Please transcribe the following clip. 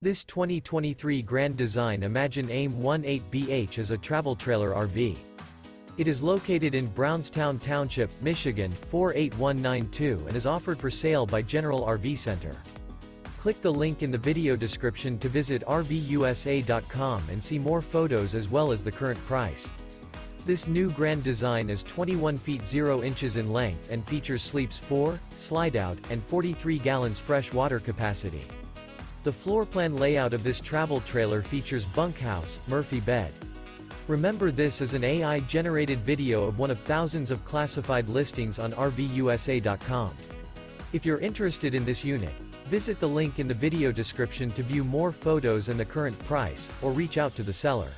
This 2023 Grand Design Imagine AIM 18BH is a travel trailer RV. It is located in Brownstown Township, Michigan, 48192 and is offered for sale by General RV Center. Click the link in the video description to visit RVUSA.com and see more photos as well as the current price. This new Grand Design is 21 feet 0 inches in length and features sleeps 4, slide-out, and 43 gallons fresh water capacity. The floor plan layout of this travel trailer features bunkhouse, Murphy bed. Remember, this is an AI-generated video of one of thousands of classified listings on RVUSA.com. If you're interested in this unit, visit the link in the video description to view more photos and the current price, or reach out to the seller.